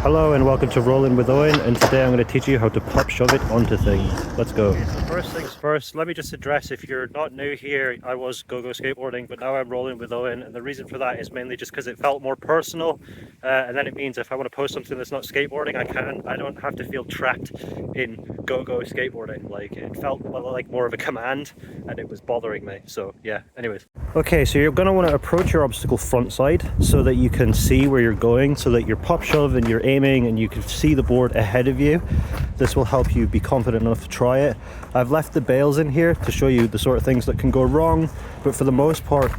Hello and welcome to Rolling with Owen, and today I'm going to teach you how to pop shove it onto things. Let's go. Okay, so first things first, let me just address, if you're not new here, I was go-go skateboarding, but now I'm rolling with Owen, and the reason for that is mainly just because it felt more personal, and then it means if I want to post something that's not skateboarding, I can. I don't have to feel trapped in go-go skateboarding. Like, it felt like more of a command, and it was bothering me, so yeah, anyways. Okay, so you're going to want to approach your obstacle front side so that you can see where you're going, so that you're pop shove and you're aiming and you can see the board ahead of you. This will help you be confident enough to try it. I've left the bails in here to show you the sort of things that can go wrong, but for the most part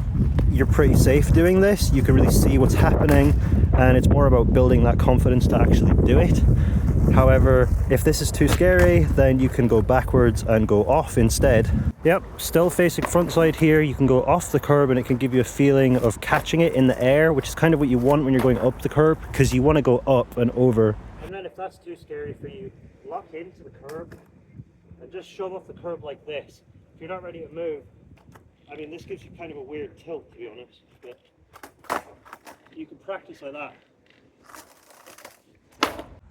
you're pretty safe doing this. You can really see what's happening, and it's more about building that confidence to actually do it. However, if this is too scary, then you can go backwards and go off instead. Yep, still facing front side here. You can go off the curb and it can give you a feeling of catching it in the air, which is kind of what you want when you're going up the curb, because you want to go up and over. And then if that's too scary for you, lock into the curb and just shove off the curb like this. If you're not ready to move, I mean, this gives you kind of a weird tilt, to be honest, but you can practice like that.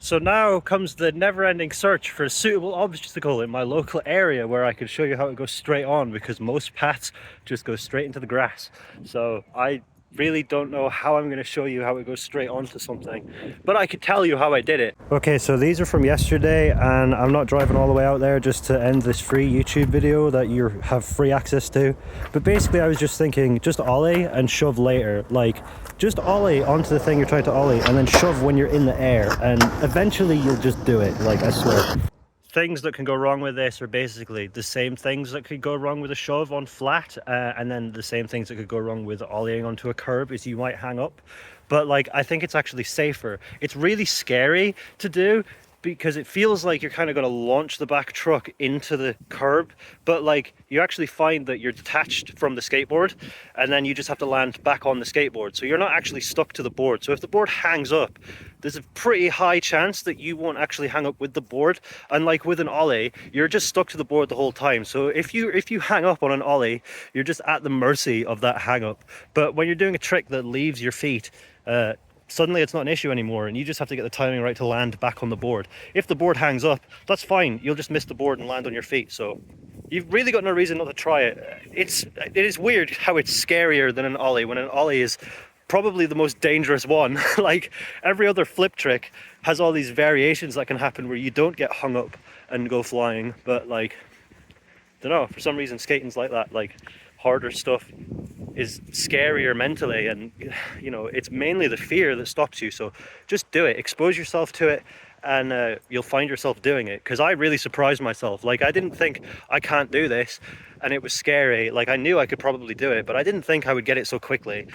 So now comes the never-ending search for a suitable obstacle in my local area where I can show you how it goes straight on, because most paths just go straight into the grass. So I really don't know how I'm going to show you how it goes straight onto something, but I could tell you how I did it. Okay, so these are from yesterday, and I'm not driving all the way out there just to end this free YouTube video that you have free access to. But basically I was just thinking, just ollie and shove later. Like, just ollie onto the thing you're trying to ollie and then shove when you're in the air, and eventually you'll just do it, like, I swear. Things that can go wrong with this are basically the same things that could go wrong with a shove on flat, and then the same things that could go wrong with ollieing onto a curb is you might hang up. But like, I think it's actually safer. It's really scary to do because it feels like you're kind of going to launch the back truck into the curb, but like, you actually find that you're detached from the skateboard and then you just have to land back on the skateboard, so you're not actually stuck to the board. So if the board hangs up, there's a pretty high chance that you won't actually hang up with the board. Unlike with an ollie, you're just stuck to the board the whole time. So if you hang up on an ollie, you're just at the mercy of that hang up. But when you're doing a trick that leaves your feet, suddenly it's not an issue anymore, and you just have to get the timing right to land back on the board. If the board hangs up, that's fine. You'll just miss the board and land on your feet. So you've really got no reason not to try it. It is weird how it's scarier than an ollie, when an ollie is probably the most dangerous one. Like, every other flip trick has all these variations that can happen where you don't get hung up and go flying, but like, don't know, for some reason skating's like that. Like, harder stuff is scarier mentally, and you know, it's mainly the fear that stops you. So just do it, expose yourself to it, and you'll find yourself doing it. Because I really surprised myself. Like, I didn't think I can't do this, and it was scary. Like, I knew I could probably do it, but I didn't think I would get it so quickly.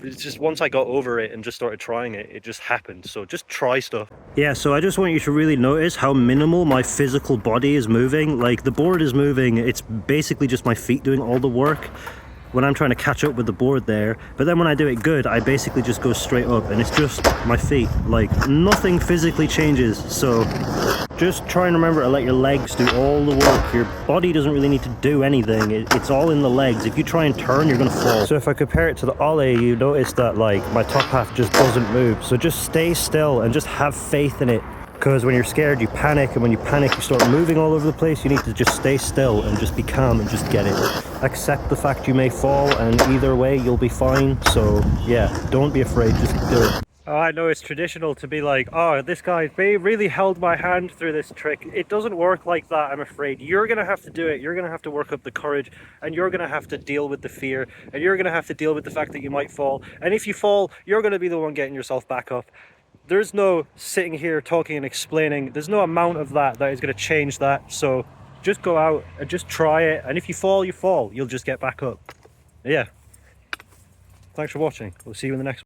It's just once I got over it and just started trying it, it just happened. So just try stuff. Yeah, so I just want you to really notice how minimal my physical body is moving. Like, the board is moving, it's basically just my feet doing all the work when I'm trying to catch up with the board there. But then when I do it good, I basically just go straight up and it's just my feet. Like, nothing physically changes. So just try and remember to let your legs do all the work. Your body doesn't really need to do anything. It's all in the legs. If you try and turn, you're gonna fall. So if I compare it to the ollie, you notice that like my top half just doesn't move. So just stay still and just have faith in it. Because when you're scared, you panic, and when you panic, you start moving all over the place. You need to just stay still and just be calm and just get it. Accept the fact you may fall, and either way, you'll be fine. So yeah, don't be afraid, just do it. I know it's traditional to be like, oh, this guy, they really held my hand through this trick. It doesn't work like that, I'm afraid. You're going to have to do it. You're going to have to work up the courage, and you're going to have to deal with the fear, and you're going to have to deal with the fact that you might fall. And if you fall, you're going to be the one getting yourself back up. There's no sitting here talking and explaining. There's no amount of that is going to change that. So just go out and just try it. And if you fall, you fall. You'll just get back up. Yeah. Thanks for watching. We'll see you in the next one.